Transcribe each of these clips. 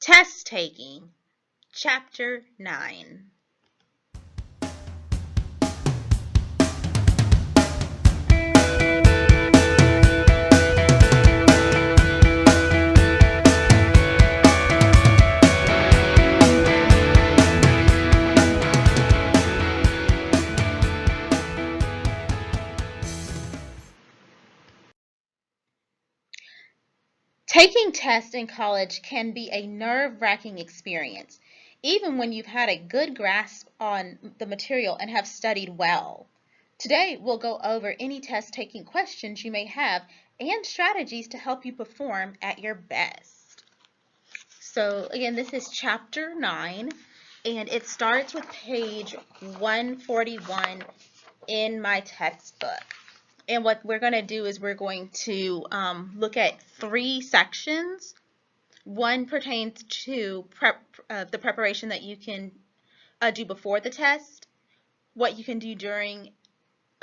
Test taking, Chapter 9. Taking tests in college can be a nerve-wracking experience, even when you've had a good grasp on the material and have studied well. Today, we'll go over any test-taking questions you may have and strategies to help you perform at your best. So again, this is Chapter 9, and it starts with page 141 in my textbook. And what we're going to do is we're going to look at 3 sections. One pertains to the preparation that you can do before the test, what you can do during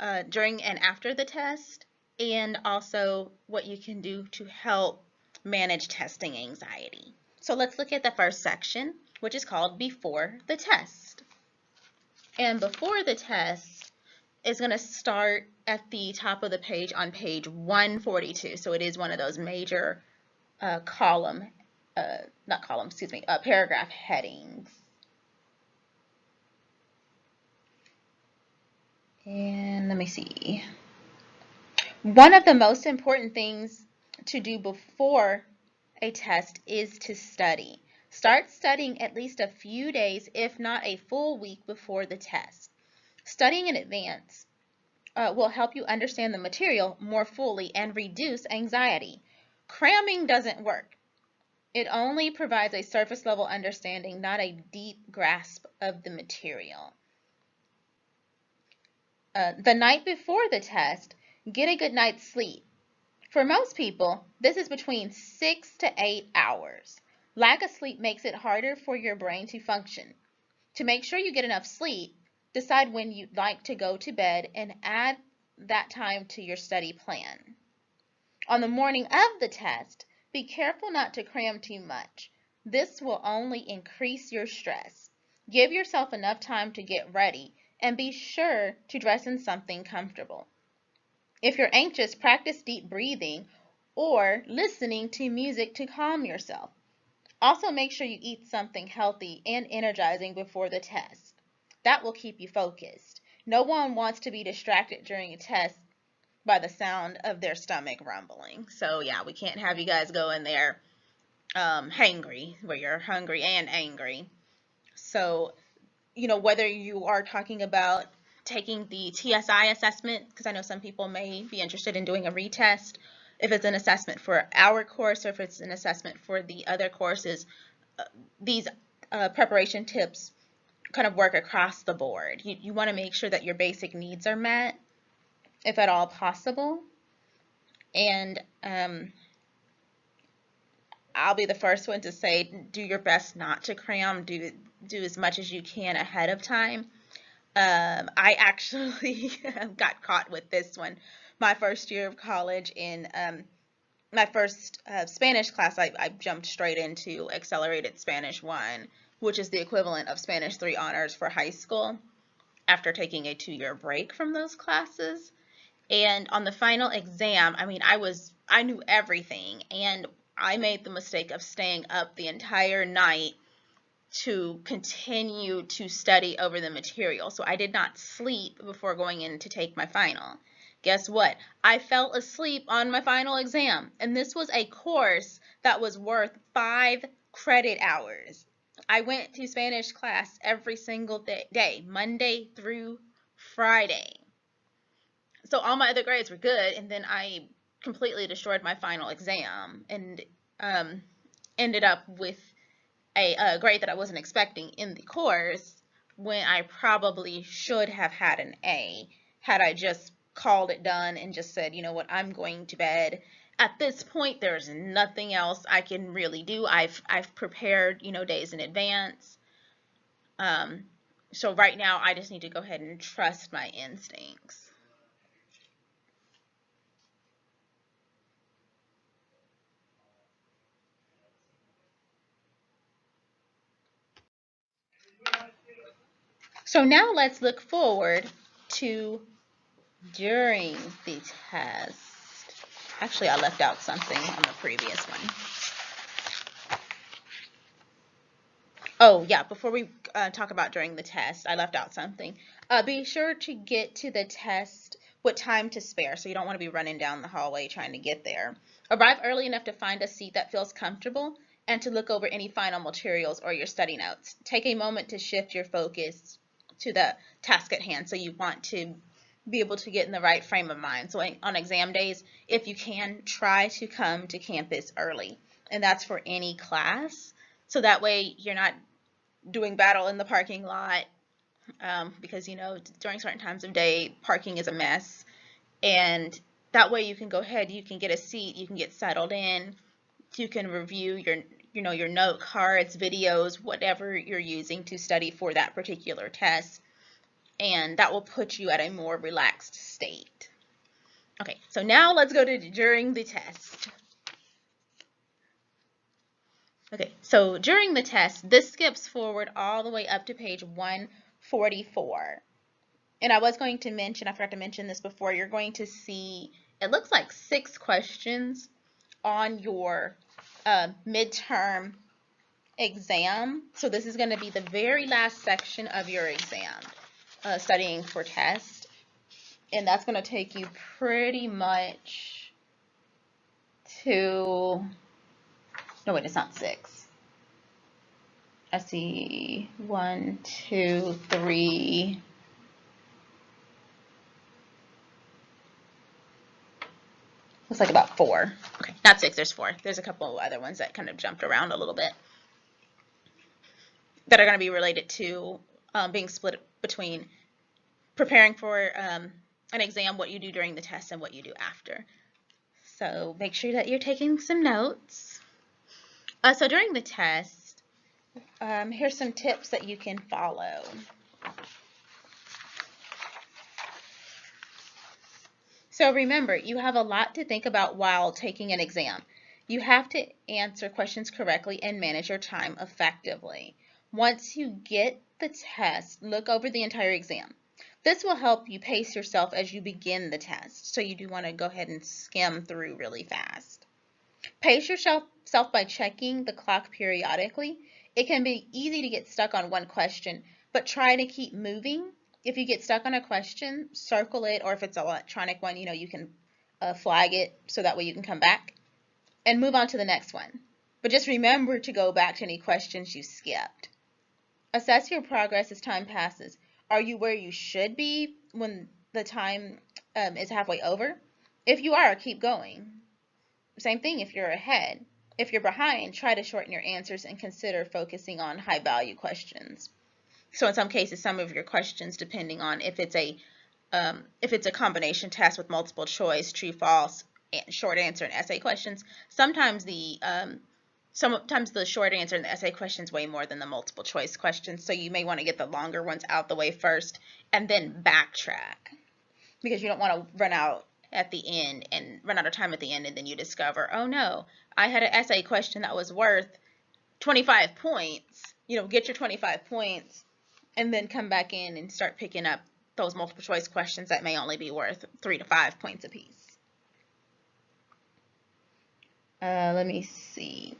and after the test, and also what you can do to help manage testing anxiety. So let's look at the first section, which is called Before the Test. And before the test is going to start at the top of the page on page 142. So it is one of those major paragraph headings. And let me see. One of the most important things to do before a test is to study. Start studying at least a few days, if not a full week before the test. Studying in advance will help you understand the material more fully and reduce anxiety. Cramming doesn't work. It only provides a surface level understanding, not a deep grasp of the material. The night before the test, get a good night's sleep. For most people, this is between 6 to 8 hours. Lack of sleep makes it harder for your brain to function. To make sure you get enough sleep, decide when you'd like to go to bed and add that time to your study plan. On the morning of the test, be careful not to cram too much. This will only increase your stress. Give yourself enough time to get ready and be sure to dress in something comfortable. If you're anxious, practice deep breathing or listening to music to calm yourself. Also, make sure you eat something healthy and energizing before the test. That will keep you focused. No one wants to be distracted during a test by the sound of their stomach rumbling. So yeah, we can't have you guys go in there hangry, where you're hungry and angry. So, whether you are talking about taking the TSI assessment, because I know some people may be interested in doing a retest, if it's an assessment for our course or if it's an assessment for the other courses, these preparation tips kind of work across the board. You want to make sure that your basic needs are met, if at all possible. And I'll be the first one to say, do your best not to cram. Do as much as you can ahead of time. I actually got caught with this one. My first year of college, in my first Spanish class, I jumped straight into Accelerated Spanish 1, which is the equivalent of Spanish 3 honors for high school, after taking a 2-year break from those classes. And on the final exam, I knew everything, and I made the mistake of staying up the entire night to continue to study over the material. So I did not sleep before going in to take my final. Guess what? I fell asleep on my final exam, and this was a course that was worth 5 credit hours. I went to Spanish class every single day, Monday through Friday. So all my other grades were good, and then I completely destroyed my final exam and ended up with a grade that I wasn't expecting in the course, when I probably should have had an A had I just called it done and just said, you know what, I'm going to bed. At this point, there's nothing else I can really do. I've prepared, days in advance. So right now, I just need to go ahead and trust my instincts. So now let's look forward to during the test. Actually, I left out something on the previous one. Oh, yeah, before we talk about during the test, I left out something. Be sure to get to the test with time to spare, so you don't want to be running down the hallway trying to get there. Arrive early enough to find a seat that feels comfortable and to look over any final materials or your study notes. Take a moment to shift your focus to the task at hand, so you want to be able to get in the right frame of mind. So on exam days, if you can, try to come to campus early, and that's for any class. So that way you're not doing battle in the parking lot, because during certain times of day parking is a mess, and that way you can go ahead, you can get a seat, you can get settled in, you can review your note cards, videos, whatever you're using to study for that particular test, and that will put you at a more relaxed state. Okay, so now let's go to during the test. Okay, so during the test, this skips forward all the way up to page 144. And I was going to mention, I forgot to mention this before, you're going to see, it looks like 6 questions on your midterm exam. So this is going to be the very last section of your exam, studying for test. And that's going to take you pretty much to, no wait, it's not 6. I see 1, 2, 3. Looks like about 4. Okay, not 6, there's 4. There's a couple of other ones that kind of jumped around a little bit that are going to be related to being split between preparing for an exam, what you do during the test, and what you do after. So make sure that you're taking some notes. So during the test, here's some tips that you can follow. So remember, you have a lot to think about while taking an exam. You have to answer questions correctly and manage your time effectively. Once you get the test, look over the entire exam. This will help you pace yourself as you begin the test, so you do want to go ahead and skim through really fast. Pace yourself by checking the clock periodically. It can be easy to get stuck on one question, but try to keep moving. If you get stuck on a question, circle it, or if it's an electronic one, you can flag it so that way you can come back and move on to the next one. But just remember to go back to any questions you skipped. Assess your progress as time passes. Are you where you should be when the time is halfway over? If you are, keep going. Same thing if you're ahead. If you're behind, try to shorten your answers and consider focusing on high-value questions. So in some cases, some of your questions, depending on if it's a combination test with multiple choice, true, false, and short answer and essay questions, sometimes the short answer and the essay questions weigh more than the multiple choice questions. So you may want to get the longer ones out the way first and then backtrack, because you don't want to run out of time at the end, and then you discover, oh no, I had an essay question that was worth 25 points. Get your 25 points and then come back in and start picking up those multiple choice questions that may only be worth 3 to 5 points apiece. Let me see.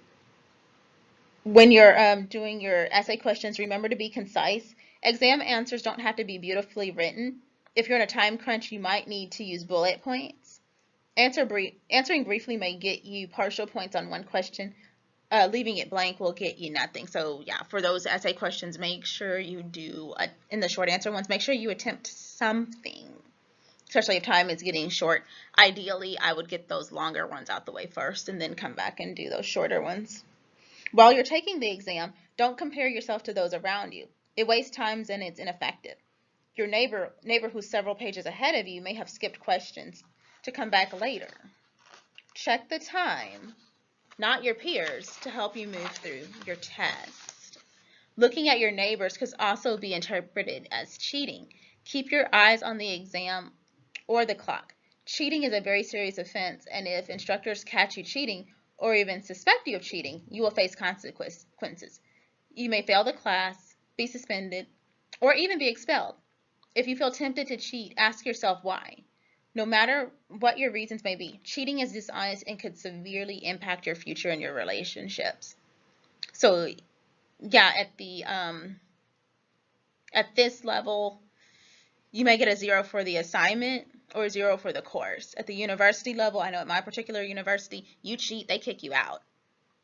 When you're doing your essay questions, remember to be concise. Exam answers don't have to be beautifully written. If you're in a time crunch, you might need to use bullet points. Answering briefly may get you partial points on one question. Leaving it blank will get you nothing. So yeah, for those essay questions, make sure you do, in the short answer ones, make sure you attempt something, especially if time is getting short. Ideally, I would get those longer ones out the way first and then come back and do those shorter ones. While you're taking the exam, don't compare yourself to those around you. It wastes time and it's ineffective. Your neighbor who's several pages ahead of you may have skipped questions to come back later. Check the time, not your peers, to help you move through your test. Looking at your neighbors could also be interpreted as cheating. Keep your eyes on the exam or the clock. Cheating is a very serious offense, and if instructors catch you cheating or even suspect you of cheating, you will face consequences. You may fail the class, be suspended, or even be expelled. If you feel tempted to cheat, ask yourself why. No matter what your reasons may be, cheating is dishonest and could severely impact your future and your relationships. So yeah, at this level, you may get a 0 for the assignment or a 0 for the course. At the university level, I know at my particular university, you cheat, they kick you out.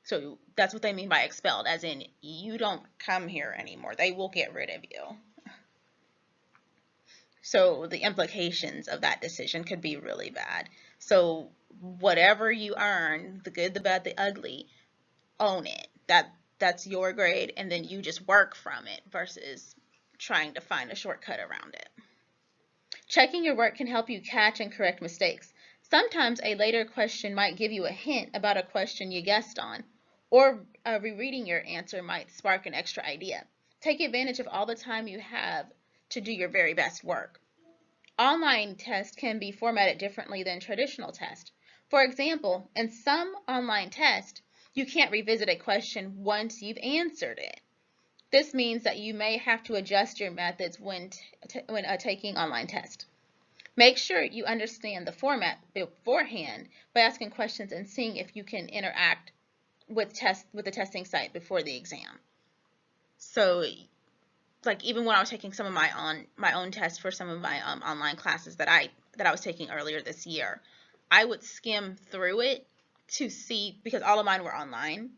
So that's what they mean by expelled, as in you don't come here anymore. They will get rid of you. So the implications of that decision could be really bad. So whatever you earn, the good, the bad, the ugly, own it. That's your grade, and then you just work from it versus trying to find a shortcut around it. Checking your work can help you catch and correct mistakes. Sometimes a later question might give you a hint about a question you guessed on, or rereading your answer might spark an extra idea. Take advantage of all the time you have to do your very best work. Online tests can be formatted differently than traditional tests. For example, in some online tests, you can't revisit a question once you've answered it. This means that you may have to adjust your methods when taking online tests. Make sure you understand the format beforehand by asking questions and seeing if you can interact with the testing site before the exam. So, like even when I was taking some of my own tests for some of my online classes that I was taking earlier this year, I would skim through it to see, because all of mine were online,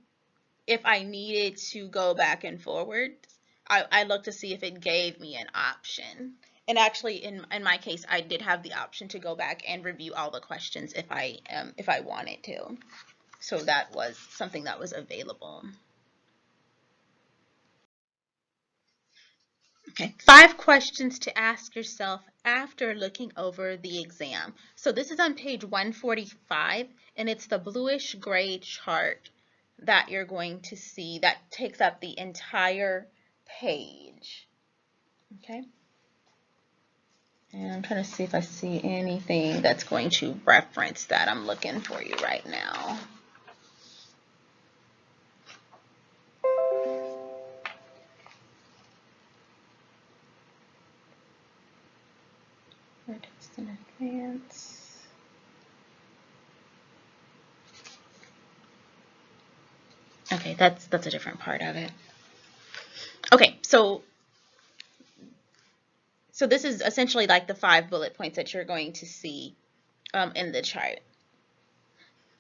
if I needed to go back and forward. I looked to see if it gave me an option. And actually, in my case, I did have the option to go back and review all the questions if I wanted to. So that was something that was available. Okay, 5 questions to ask yourself after looking over the exam. So this is on page 145, and it's the bluish gray chart that you're going to see that takes up the entire page. Okay. And I'm trying to see if I see anything that's going to reference that. I'm looking for you right now. Test in advance. Okay, that's a different part of it. Okay, so this is essentially like the 5 bullet points that you're going to see in the chart.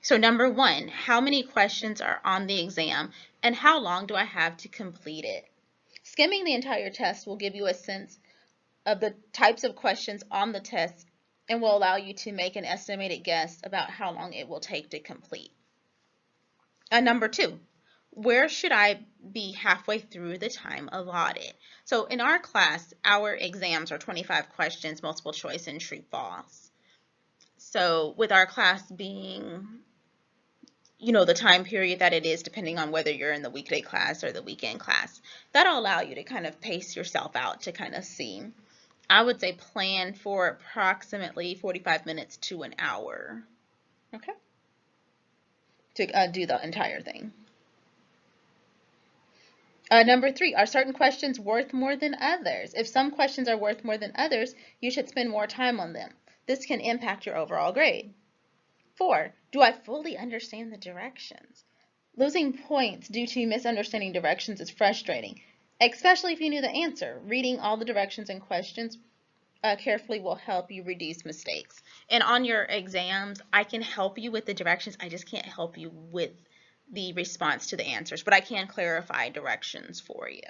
So number 1, how many questions are on the exam and how long do I have to complete it? Skimming the entire test will give you a sense of the types of questions on the test and will allow you to make an estimated guess about how long it will take to complete. Number 2, where should I be halfway through the time allotted? So in our class, our exams are 25 questions, multiple choice, and true false. So with our class being, the time period that it is, depending on whether you're in the weekday class or the weekend class, that'll allow you to kind of pace yourself out to kind of see. I would say plan for approximately 45 minutes to an hour, okay, to do the entire thing. Number 3, are certain questions worth more than others? If some questions are worth more than others, you should spend more time on them. This can impact your overall grade. 4, do I fully understand the directions? Losing points due to misunderstanding directions is frustrating, especially if you knew the answer. Reading all the directions and questions carefully will help you reduce mistakes. And on your exams, I can help you with the directions. I just can't help you with the response to the answers, but I can clarify directions for you.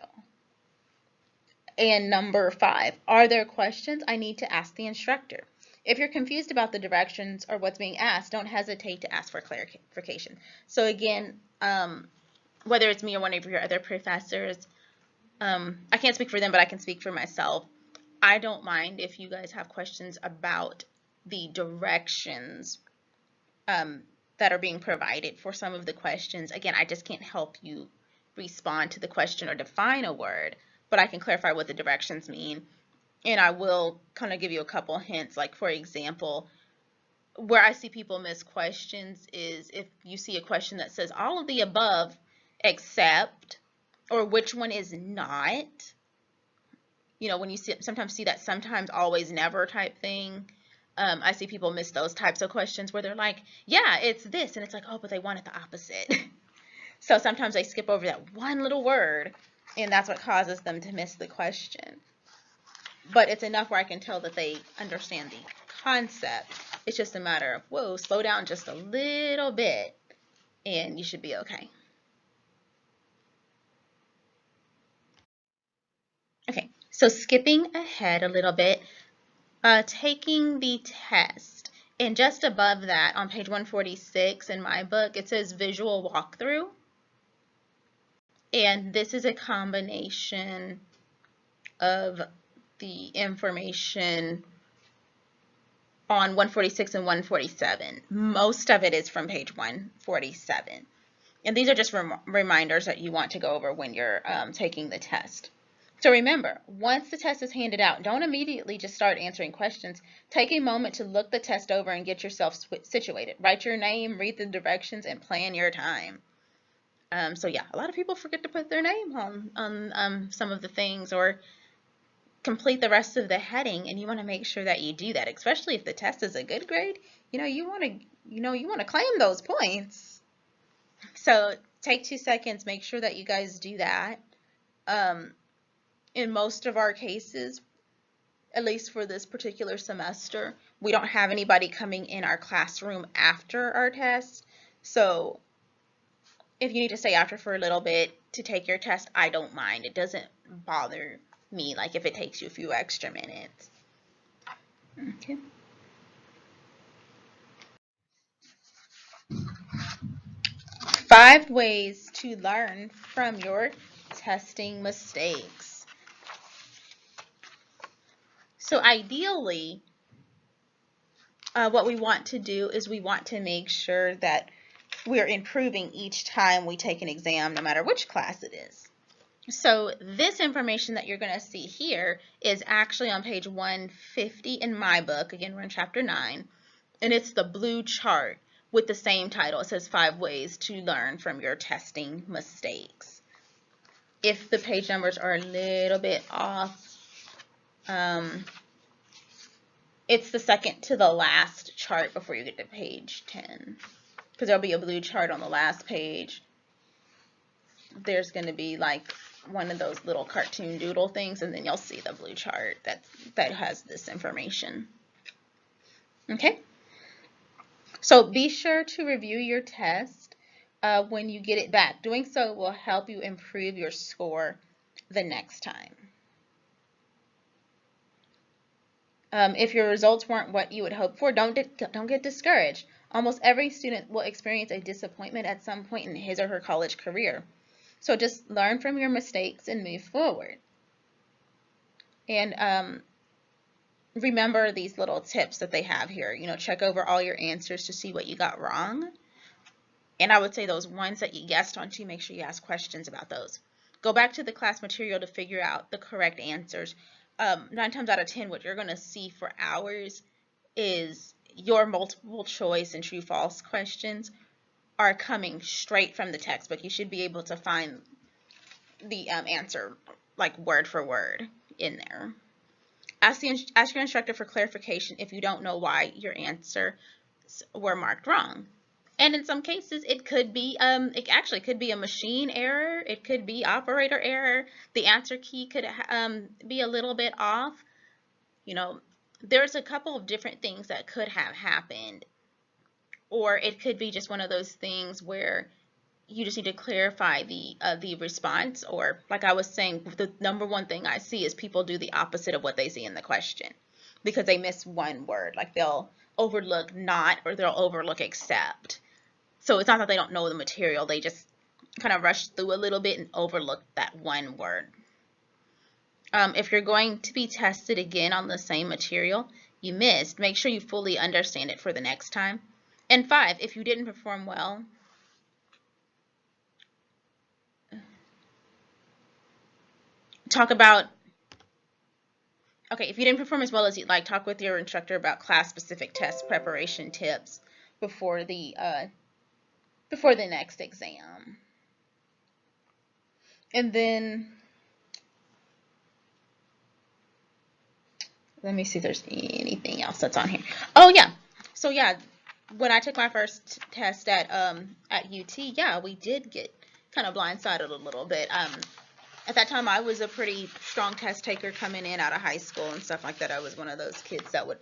And number 5, are there questions I need to ask the instructor? If you're confused about the directions or what's being asked, don't hesitate to ask for clarification. So again, whether it's me or one of your other professors, I can't speak for them, but I can speak for myself. I don't mind if you guys have questions about the directions that are being provided for some of the questions. Again, I just can't help you respond to the question or define a word, but I can clarify what the directions mean. And I will kind of give you a couple hints. Like, for example, where I see people miss questions is if you see a question that says all of the above except, or which one is not, You know, when you sometimes see that sometimes, always, never type thing. I see people miss those types of questions where they're like, yeah, it's this. And it's like, oh, but they wanted the opposite. So sometimes they skip over that one little word, and that's what causes them to miss the question. But it's enough where I can tell that they understand the concept. It's just a matter of, whoa, slow down just a little bit, and you should be okay. Okay, so skipping ahead a little bit, taking the test. And just above that, on page 146 in my book, it says visual walkthrough. And this is a combination of the information on 146 and 147. Most of it is from page 147. And these are just reminders that you want to go over when you're taking the test. So remember, once the test is handed out, don't immediately just start answering questions. Take a moment to look the test over and get yourself situated. Write your name, read the directions, and plan your time. So yeah, a lot of people forget to put their name on some of the things, or complete the rest of the heading, and you want to make sure that you do that, especially if the test is a good grade. You want to claim those points. So take 2 seconds, make sure that you guys do that. In most of our cases, at least for this particular semester, we don't have anybody coming in our classroom after our test. So if you need to stay after for a little bit to take your test, I don't mind. It doesn't bother me, like if it takes you a few extra minutes. Okay. Five ways to learn from your testing mistakes. So ideally, what we want to do is we want to make sure that we're improving each time we take an exam, no matter which class it is. So this information that you're going to see here is actually on page 150 in my book. Again, we're in chapter 9, and it's the blue chart with the same title. It says 5 ways to learn from your testing mistakes. If the page numbers are a little bit off, it's the second to the last chart before you get to page 10, because there'll be a blue chart on the last page. There's going to be like one of those little cartoon doodle things, and then you'll see the blue chart that has this information. Okay? So be sure to review your test when you get it back. Doing so will help you improve your score the next time. If your results weren't what you would hope for, don't get discouraged. Almost every student will experience a disappointment at some point in his or her college career. So just learn from your mistakes and move forward. And remember these little tips that they have here. Check over all your answers to see what you got wrong. And I would say those ones that you guessed onto, make sure you ask questions about those. Go back to the class material to figure out the correct answers. 9 times out of 10, what you're going to see for hours is your multiple choice and true false questions are coming straight from the textbook. You should be able to find the answer like word for word in there. Ask your instructor for clarification if you don't know why your answers were marked wrong. And in some cases, it could be it actually could be a machine error. It could be operator error. The answer key could be a little bit off. There's a couple of different things that could have happened. Or it could be just one of those things where you just need to clarify the response. Or like I was saying, the number one thing I see is people do the opposite of what they see in the question because they miss one word. Like they'll overlook not, or they'll overlook except. So it's not that they don't know the material, they just kind of rush through a little bit and overlook that one word. If you're going to be tested again on the same material you missed, make sure you fully understand it for the next time. And 5, if you didn't perform well, if you didn't perform as well as you'd like, talk with your instructor about class-specific test preparation tips before the next exam. And then Let me see if there's anything else that's on here. Oh yeah. So yeah, when I took my first test at UT, yeah, we did get kind of blindsided a little bit. At that time, I was a pretty strong test taker coming in out of high school and stuff like that. I was one of those kids that would,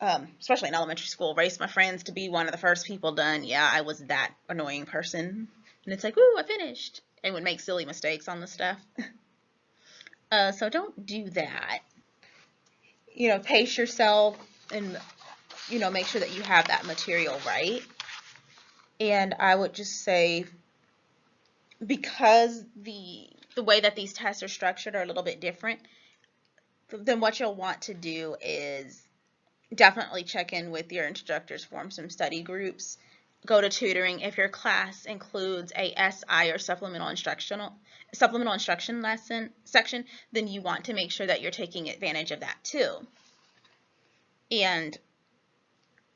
especially in elementary school, race my friends to be one of the first people done. Yeah, I was that annoying person. And it's like, ooh, I finished. And would make silly mistakes on the stuff. So don't do that. You know, pace yourself and, you know, make sure that you have that material right. And I would just say, because the way that these tests are structured are a little bit different, then what you'll want to do is definitely check in with your instructors, form some study groups, go to tutoring. If your class includes a SI or supplemental instruction lesson section, then you want to make sure that you're taking advantage of that too. And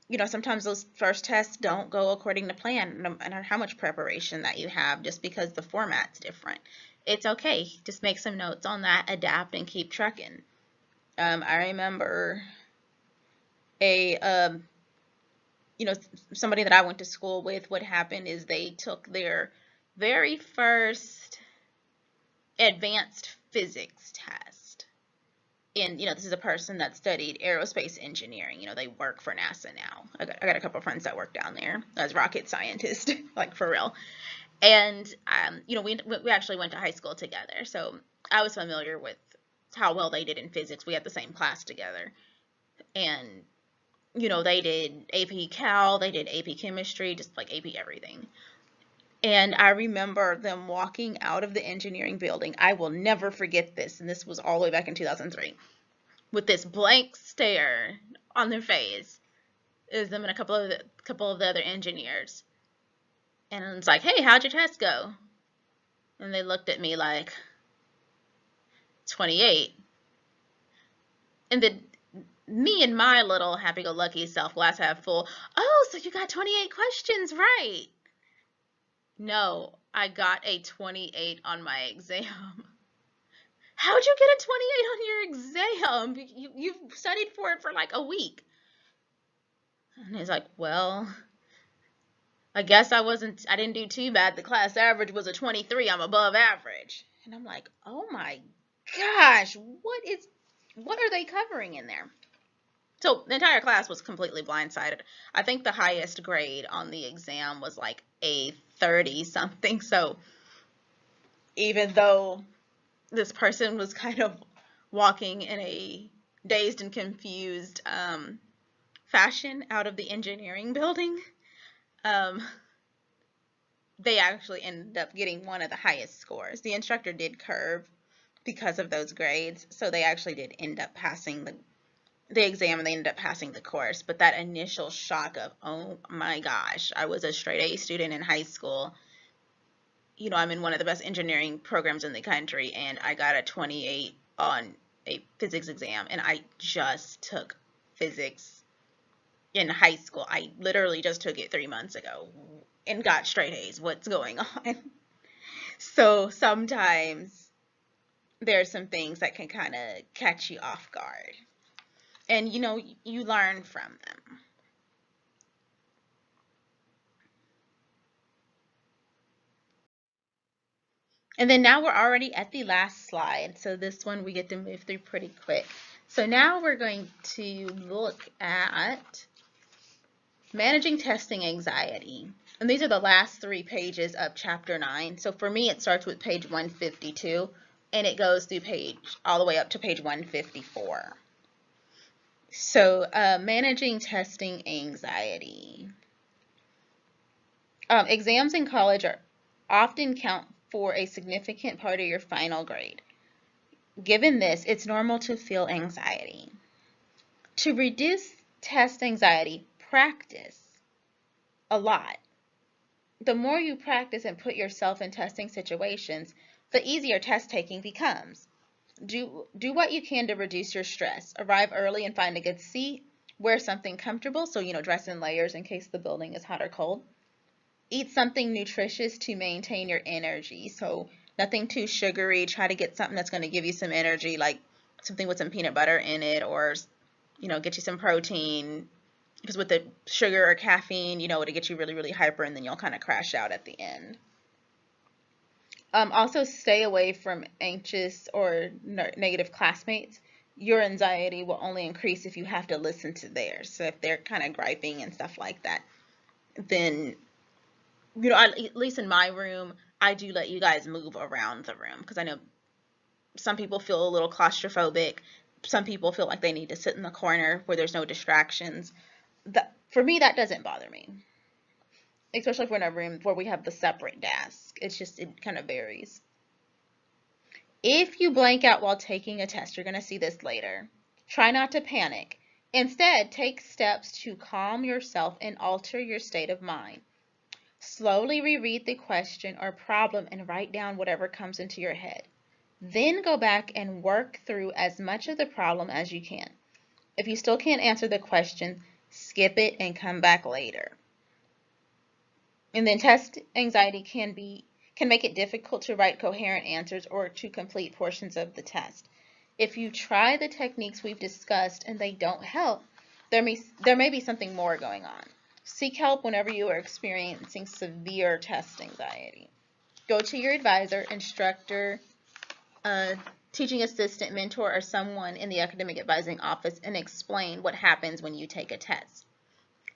you know, sometimes those first tests don't go according to plan, no matter how much preparation that you have, just because the format's different. It's okay. Just make some notes on that, adapt, and keep trucking. I remember you know, somebody that I went to school with, what happened is they took their very first advanced physics test. And, you know, this is a person that studied aerospace engineering. You know, they work for NASA now. I got a couple of friends that work down there as rocket scientists, like for real. And, you know, we actually went to high school together. So I was familiar with how well they did in physics. We had the same class together. And, you know, they did AP Cal, they did AP Chemistry, just like AP everything. And I remember them walking out of the engineering building. I will never forget this, and this was all the way back in 2003, with this blank stare on their face. It was them and a couple of the other engineers. And it's like, hey, how'd your test go? And they looked at me like, 28. And then me and my little happy-go-lucky self, glass half full, oh, so you got 28 questions right. No, I got a 28 on my exam. How'd you get a 28 on your exam? You've studied for it for like a week. And he's like, well, I guess I didn't do too bad. The class average was a 23. I'm above average. And I'm like, oh my gosh, what are they covering in there? So the entire class was completely blindsided. I think the highest grade on the exam was like a 30 something. So even though this person was kind of walking in a dazed and confused fashion out of the engineering building, they actually ended up getting one of the highest scores. The instructor did curve because of those grades, so they actually did end up passing the exam, and they ended up passing the course. But that initial shock of, oh my gosh, I was a straight A student in high school. You know, I'm in one of the best engineering programs in the country, and I got a 28 on a physics exam, and I just took physics in high school. I literally just took it 3 months ago and got straight A's. What's going on? So sometimes there's some things that can kind of catch you off guard, and you know, you learn from them. And then now we're already at the last slide, so this one we get to move through pretty quick. So now we're going to look at managing testing anxiety. And these are the last 3 pages of chapter 9. So for me, it starts with page 152, and it goes through all the way up to page 154. So managing testing anxiety. Exams in college often count for a significant part of your final grade. Given this, it's normal to feel anxiety. To reduce test anxiety, practice a lot. The more you practice and put yourself in testing situations, the easier test taking becomes. Do what you can to reduce your stress. Arrive early and find a good seat. Wear something comfortable, so you know, dress in layers in case the building is hot or cold. Eat something nutritious to maintain your energy. So nothing too sugary. Try to get something that's going to give you some energy, like something with some peanut butter in it, or, get you some protein, because with the sugar or caffeine, it'll get you really, really hyper, and then you'll kind of crash out at the end. Also, stay away from anxious or negative classmates. Your anxiety will only increase if you have to listen to theirs. So if they're kind of griping and stuff like that, then, at least in my room, I do let you guys move around the room, because I know some people feel a little claustrophobic. Some people feel like they need to sit in the corner where there's no distractions. For me, that doesn't bother me, especially if we're in a room where we have the separate desk. It kind of varies. If you blank out while taking a test, you're going to see this later. Try not to panic. Instead, take steps to calm yourself and alter your state of mind. Slowly reread the question or problem and write down whatever comes into your head. Then go back and work through as much of the problem as you can. If you still can't answer the question, skip it and come back later. And then test anxiety can make it difficult to write coherent answers or to complete portions of the test. If you try the techniques we've discussed and they don't help, there may be something more going on. Seek help whenever you are experiencing severe test anxiety. Go to your advisor, instructor, teaching assistant, mentor, or someone in the academic advising office and explain what happens when you take a test.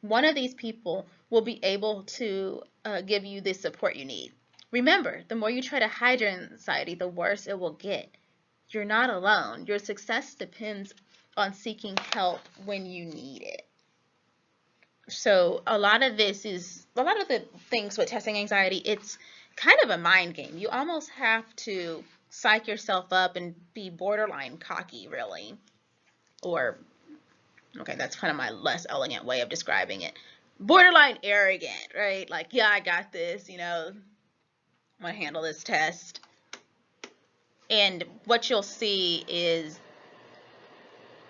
One of these people will be able to give you the support you need. Remember, the more you try to hide your anxiety, the worse it will get. You're not alone. Your success depends on seeking help when you need it. So a lot of the things with testing anxiety, it's kind of a mind game. You almost have to psych yourself up and be borderline cocky, really. Or, okay, that's kind of my less elegant way of describing it. Borderline arrogant, right? Like, yeah, I got this, I'm going to handle this test. And what you'll see is,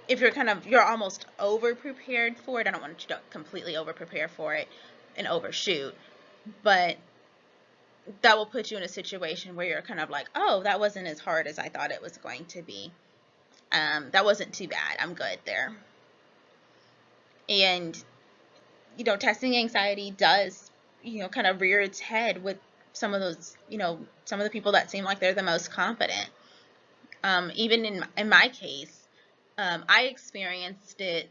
if you're almost over prepared for it, I don't want you to completely over prepare for it and overshoot, but that will put you in a situation where you're kind of like, oh, that wasn't as hard as I thought it was going to be. That wasn't too bad. I'm good there. And, testing anxiety does, kind of rear its head with some of those, some of the people that seem like they're the most confident. Even in my case, I experienced it,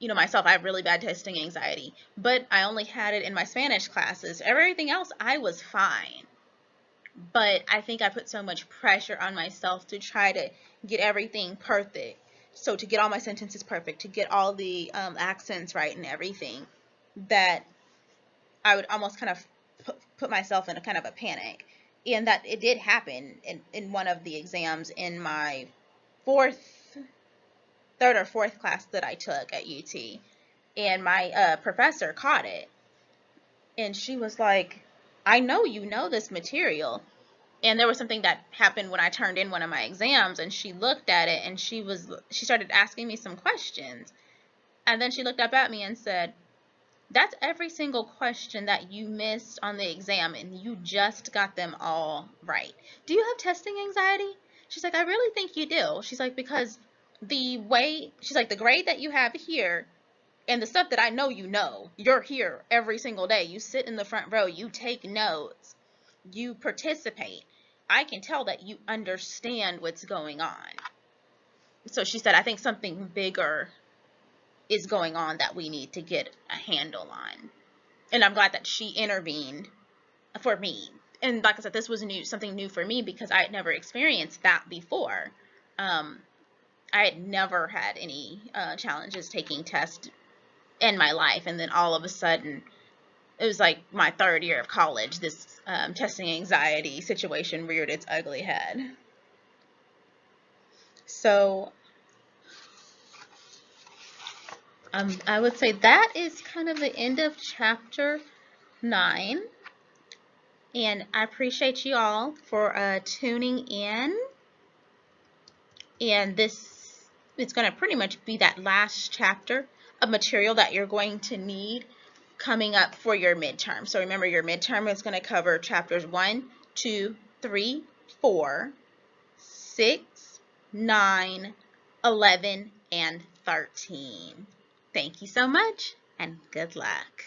myself. I have really bad testing anxiety, but I only had it in my Spanish classes. Everything else, I was fine. But I think I put so much pressure on myself to try to get everything perfect. So to get all my sentences perfect, to get all the accents right and everything, that I would almost kind of put myself in a kind of a panic. And that it did happen in one of the exams in my third or fourth class that I took at UT. And my professor caught it. And she was like, I know you know this material. And there was something that happened when I turned in one of my exams, and she looked at it and she started asking me some questions. And then she looked up at me and said, that's every single question that you missed on the exam, and you just got them all right. Do you have testing anxiety? She's like, I really think you do. She's like, because the grade that you have here and the stuff that I know you're here every single day. You sit in the front row, you take notes, you participate. I can tell that you understand what's going on. So she said, I think something bigger is going on that we need to get a handle on. And I'm glad that she intervened for me. And like I said, this was something new for me, because I had never experienced that before. I had never had any challenges taking tests in my life. And then all of a sudden, it was like my third year of college, this testing anxiety situation reared its ugly head. So I would say that is kind of the end of chapter 9. And I appreciate you all for tuning in. And it's going to pretty much be that last chapter of material that you're going to need coming up for your midterm. So remember, your midterm is going to cover chapters 1, 2, 3, 4, 6, 9, 11, and 13. Thank you so much, and good luck.